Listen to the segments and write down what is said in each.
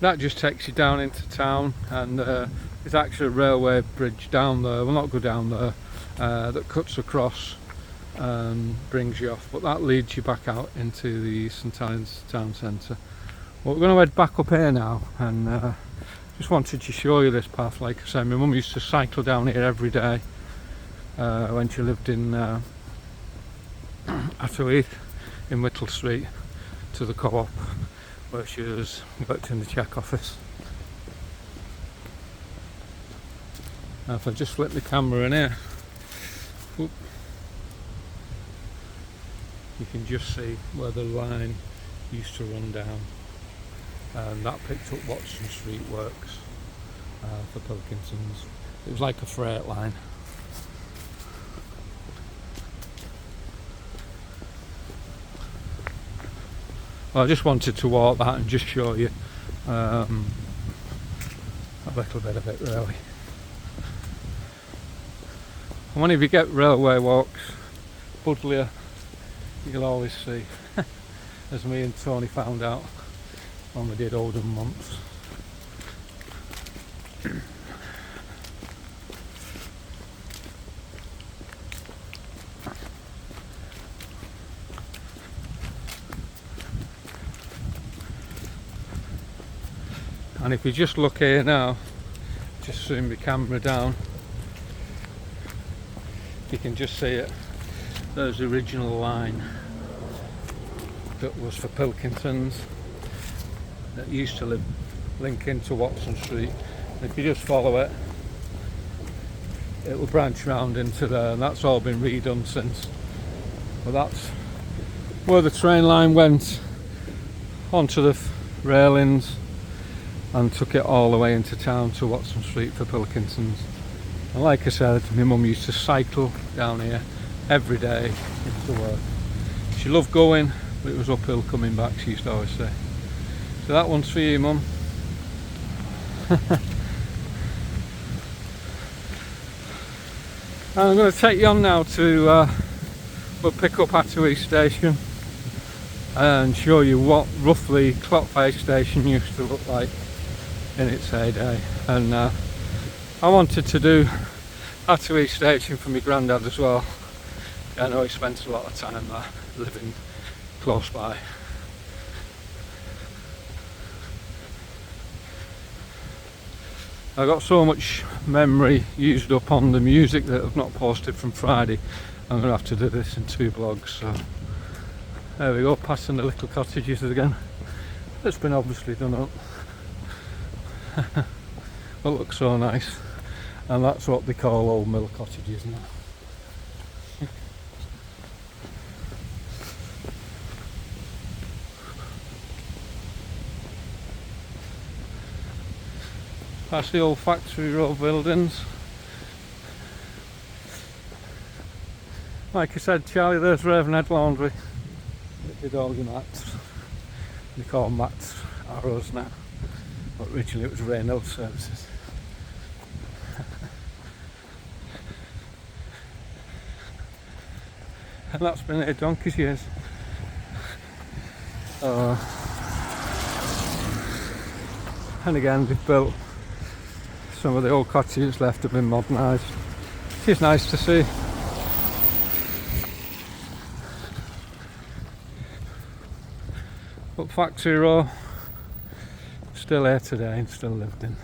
That just takes you down into town, and there's actually a railway bridge down there, well not go down there, that cuts across and brings you off, but that leads you back out into the St Helens town centre. Well, we're going to head back up here now, and just wanted to show you this path. Like I said, my mum used to cycle down here every day when she lived in Thatto Heath in Whittle Street to the co-op where she worked in the check office. Now if I just flip the camera in here, whoop, you can just see where the line used to run down, and that picked up Watson Street works for Pilkinson's. It was like a freight line. Well, I just wanted to walk that and just show you a little bit of it really. And when you get railway walks, Budleigh, you'll always see, as me and Tony found out when we did Oldham months. And if you just look here now, just zoom the camera down, you can just see it. There's the original line that was for Pilkinson's, that used to link into Watson Street. And if you just follow it, it will branch round into there, and that's all been redone since. But that's where the train line went onto the railings and took it all the way into town to Watson Street for Pilkinson's. And like I said, my mum used to cycle down here every day into work. She loved going, but it was uphill coming back, she used to always say. So that one's for you, Mum. And I'm going to take you on now to we'll pick up Thatto East Station and show you what roughly Clockface Station used to look like in its heyday. And I wanted to do Thatto East Station for my granddad as well. I know he spent a lot of time there, living close by. I got so much memory used up on the music that I've not posted from Friday. I'm going to have to do this in 2 vlogs. So there we go, passing the little cottages again. It's been obviously done up. It looks so nice, and that's what they call old mill cottages now. That's the old factory row buildings. Like I said, Charlie, there's Ravenhead Laundry. They did all your mats. They call them mats arrows now, but originally it was Rainhill Services. And that's been here donkey's years. And again, they've built some of the old cottages left have been modernised. It is nice to see. But Factory Row, still here today and still lived in.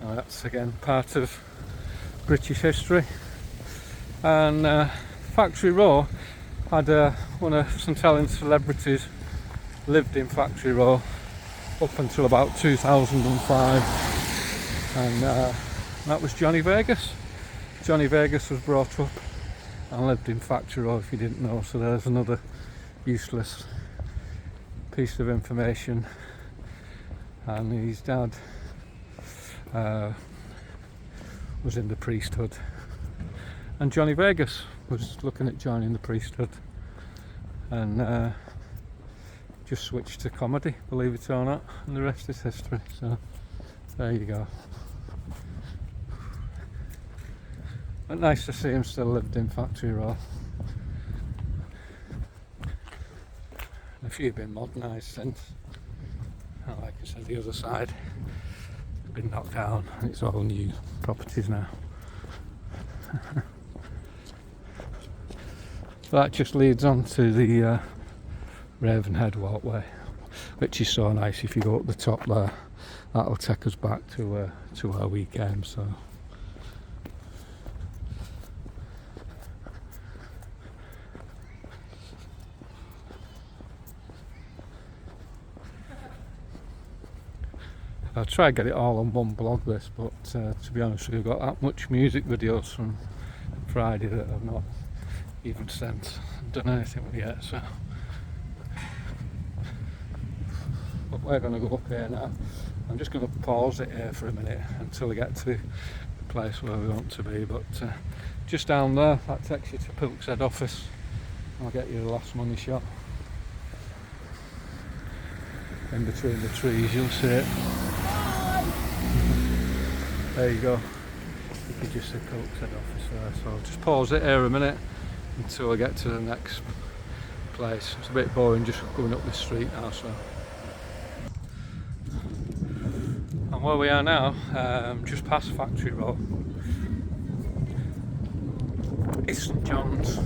Now that's again part of British history. And Factory Row had one of St Helens celebrities lived in Factory Row up until about 2005, and that was Johnny Vegas. Johnny Vegas was brought up and lived in Factory Row, if you didn't know. So there's another useless piece of information. And his dad was in the priesthood, and Johnny Vegas was looking at joining the priesthood, and just switched to comedy, believe it or not, and the rest is history. So there you go. But nice to see him still lived in Factory Row. A few have been modernised since. And like I said, the other side has been knocked down and it's all new properties now. That just leads on to the Ravenhead walkway, which is so nice. If you go up the top there, that'll take us back to our weekend. So I'll try and get it all on one blog this, but to be honest, we've got that much music videos from Friday that I've not even sent, done anything with yet. So, but we're going to go up here now. I'm just going to pause it here for a minute until we get to the place where we want to be. But just down there, that takes you to Pilk's head office. I'll get you the last money shot. In between the trees, you'll see it. There you go. You can just see Pilk's head office there. So I'll just pause it here a minute until I get to the next place. It's a bit boring just going up this street now. So, and where we are now, just past Factory Road, is St John's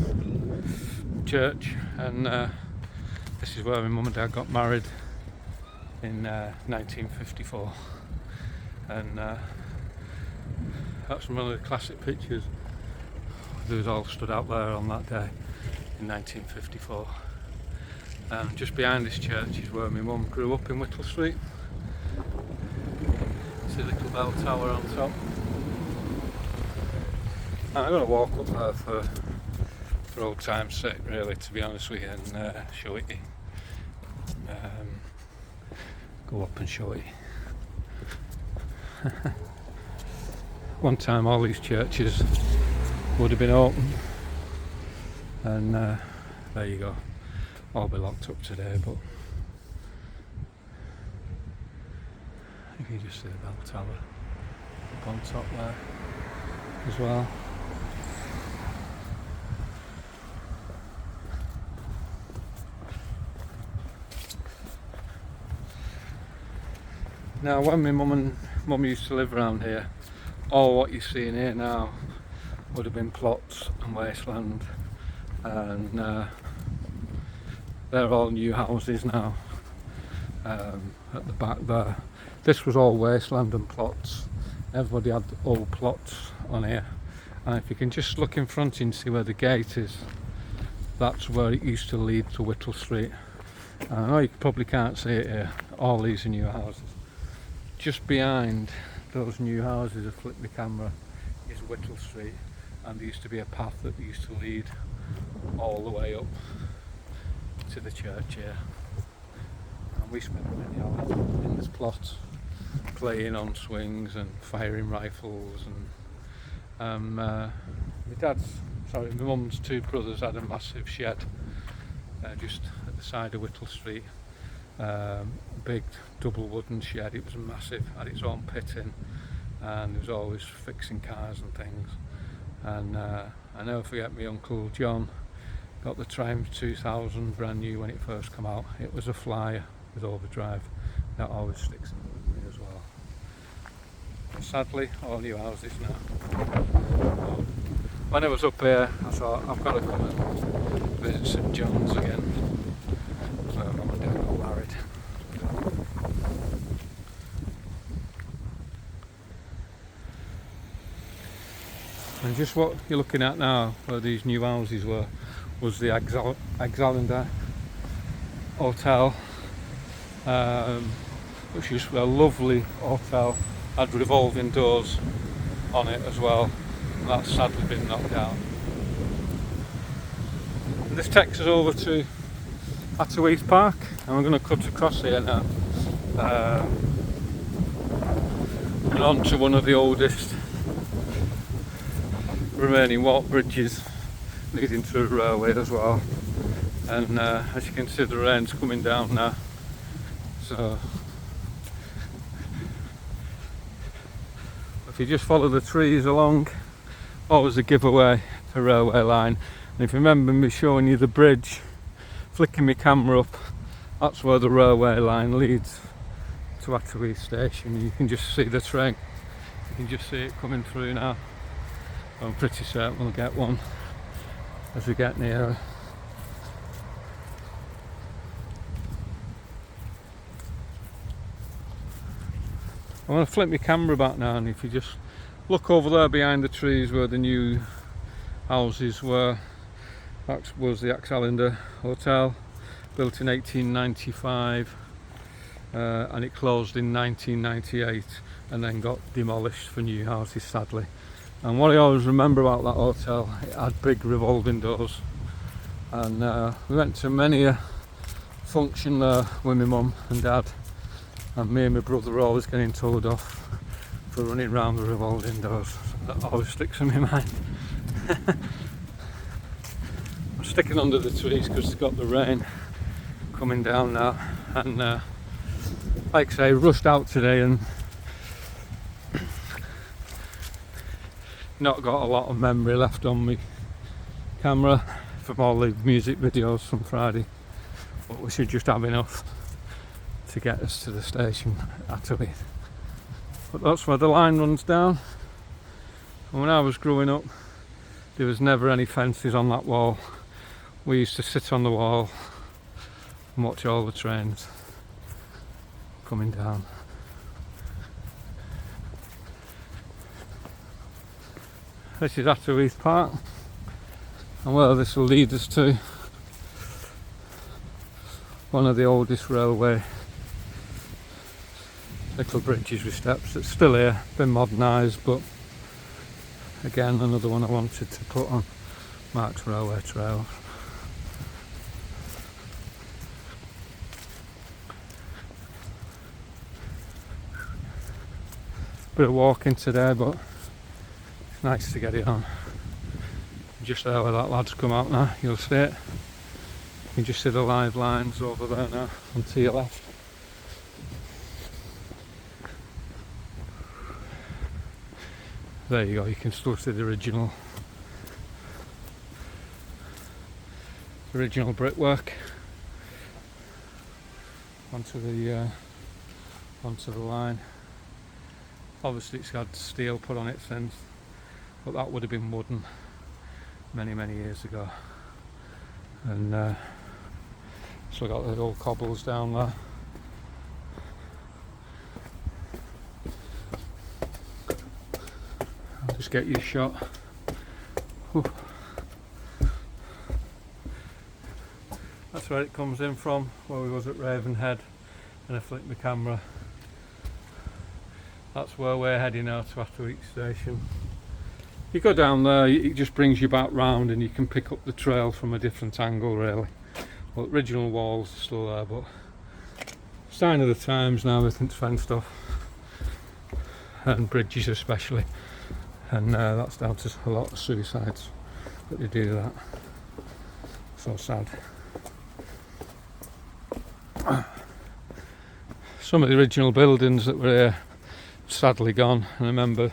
Church, and this is where my mum and dad got married in 1954, and that's one of the classic pictures. They was all stood out there on that day in 1954. Just behind this church is where my mum grew up in Whittle Street. See the little bell tower on top. And I'm going to walk up there for old time's sake, really, to be honest with you, and show it you. Go up and show it you. One time all these churches would have been open, and there you go, all be locked up today. But if you just see the bell tower up on top there as well. Now, when my mum used to live around here, all what you're seeing here now would have been plots and wasteland, and they're all new houses now. At the back there, this was all wasteland and plots. Everybody had old plots on here, and if you can just look in front and see where the gate is, that's where it used to lead to Whittle Street. And I know you probably can't see it here, all these are new houses. Just behind those new houses, I flick the camera, is Whittle Street, and there used to be a path that used to lead all the way up to the church here. And we spent many hours in this plot playing on swings and firing rifles, and my mum's two brothers had a massive shed just at the side of Whittle Street. Big double wooden shed. It was massive, had its own pit in, and it was always fixing cars and things. And I never forget my Uncle John got the Triumph 2000 brand new when it first came out. It was a flyer with overdrive. That always sticks with me as well. But sadly, all new houses now. When I was up here, I thought I've got to come and visit St John's again. So Mum and Dad got married. And just what you're looking at now, where these new houses were, was the Alexander Hotel, which is a lovely hotel, had revolving doors on it as well, and that's sadly been knocked down. And this takes us over to Thatto Heath Park, and we're going to cut across here now and on to one of the oldest remaining walk bridges leading to the railway as well. And as you can see, the rain's coming down now, so if you just follow the trees along, always a giveaway to railway line. And if you remember me showing you the bridge, flicking my camera up, that's where the railway line leads to Thatto Heath station. You can just see the train. You can just see it coming through now. I'm pretty certain we'll get one as we get nearer. I'm going to flip my camera back now, and if you just look over there behind the trees where the new houses were, that was the Axalinder Hotel, built in 1895, and it closed in 1998 and then got demolished for new houses, sadly. And what I always remember about that hotel, it had big revolving doors, and we went to many a function there with my mum and dad, and me and my brother were always getting told off for running around the revolving doors. That always sticks in my mind. I'm sticking under the trees because it's got the rain coming down now, and like I say, rushed out today and not got a lot of memory left on my camera from all the music videos from Friday, but we should just have enough to get us to the station at Thatto Heath. But that's where the line runs down, and when I was growing up there was never any fences on that wall. We used to sit on the wall and watch all the trains coming down. This is Thatto Heath Park, and where this will lead us to one of the oldest railway little bridges with steps that's still here, been modernised, but again another one I wanted to put on marked railway trails. Bit of walking today, but it's nice to get it on. Just there where that lad's come out now, you'll see it. You can just see the live lines over there now, on to your left. There you go, you can still see the original brickwork onto the line. Obviously it's had steel put on it since, but that would have been wooden many years ago. And still got the old cobbles down there. I'll just get you a shot. Whew. That's where it comes in from, where we was at Ravenhead, and I flicked the camera. That's where we're heading now, to Thatto Heath station. You go down there, it just brings you back round and you can pick up the trail from a different angle really. Well, the original walls are still there, but sign of the times now, everything's fenced off, and bridges especially, and that's down to a lot of suicides that they do that. So sad. Some of the original buildings that were here sadly gone, and I remember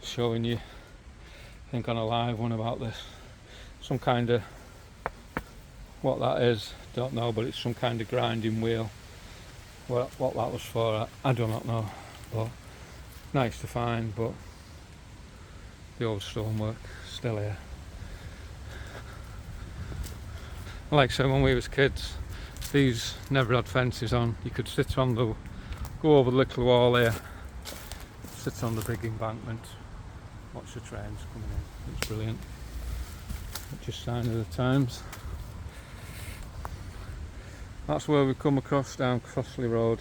showing you, I think on a live one about this, some kind of, what that is, don't know, but it's some kind of grinding wheel. What that was for, I do not know, but nice to find. But the old stonework still here. Like I said, when we was kids, these never had fences on. You could sit on the, go over the little wall here, sit on the big embankment, watch the trains coming in. It's brilliant. Just sign of the times. That's where we come across down Crossley Road.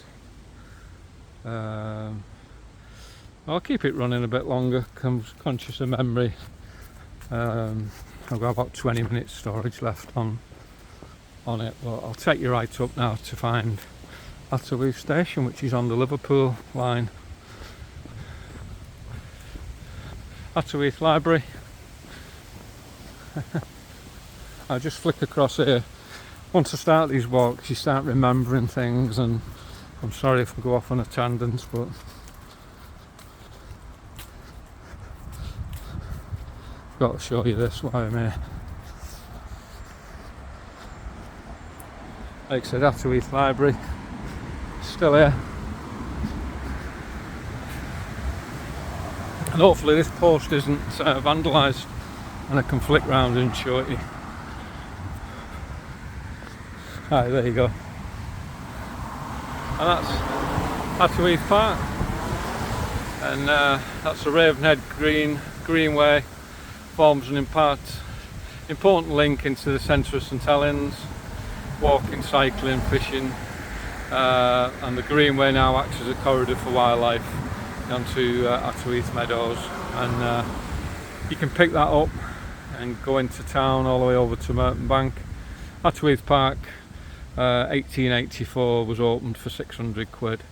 I'll keep it running a bit longer, I'm conscious of memory. I've got about 20 minutes storage left on it, but I'll take you right up now to find Thatto Heath station, which is on the Liverpool line. Thatto Heath Library. I'll just flick across here. Once I start these walks you start remembering things, and I'm sorry if I go off on a tangent, but I've got to show you this while I'm here. Like I said, Thatto Heath Library, still here. And hopefully this post isn't vandalised, and I can flick round and show it you. Right, there you go. And that's Thatto Heath Park, and that's the Ravenhead Greenway. Forms an important link into the centre of St Helens. Walking, cycling, fishing, and the Greenway now acts as a corridor for wildlife onto Thatto Heath Meadows, and you can pick that up and go into town all the way over to Merton Bank. Thatto Heath Park, 1884, was opened for 600 quid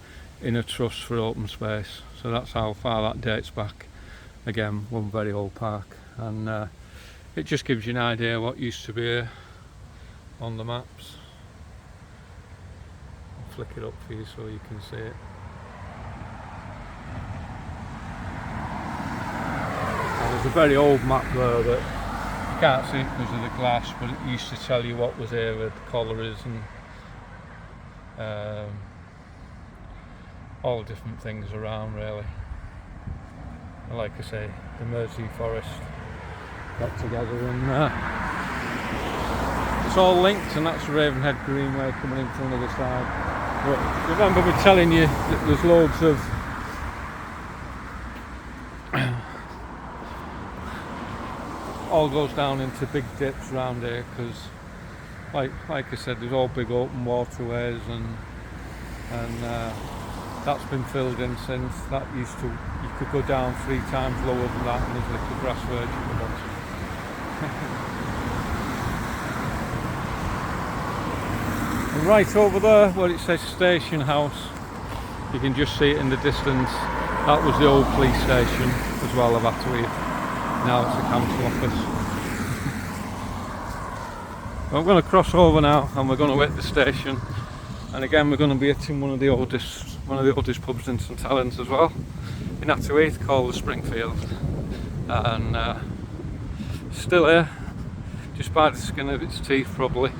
in a trust for open space, so that's how far that dates back. Again, one very old park, and it just gives you an idea what used to be here on the maps. I'll flick it up for you so you can see it. And there's a very old map there that you can't see it because of the glass, but it used to tell you what was here with collieries and all different things around, really. And like I say, the Mersey Forest got together, and it's all linked, and that's the Ravenhead Greenway coming in from the other side. But remember me telling you that there's loads of all goes down into big dips around here, because like I said, there's all big open waterways, and that's been filled in since. That used to, you could go down 3 times lower than that, and there's little grass verge at the bottom. And right over there where it says Station House, you can just see it in the distance. That was the old police station as well of Thatto Heath. Now it's the council office. I'm going to cross over now, and we're going to hit the station, and again we're going to be hitting one of the oldest pubs in St Helens as well, in Thatto Heath, called the Springfield, and still here, just by the skin of its teeth probably.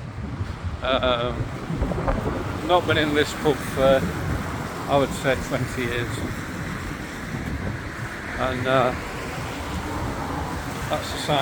Not been in this pub for, I would say, 20 years, and that's the sign.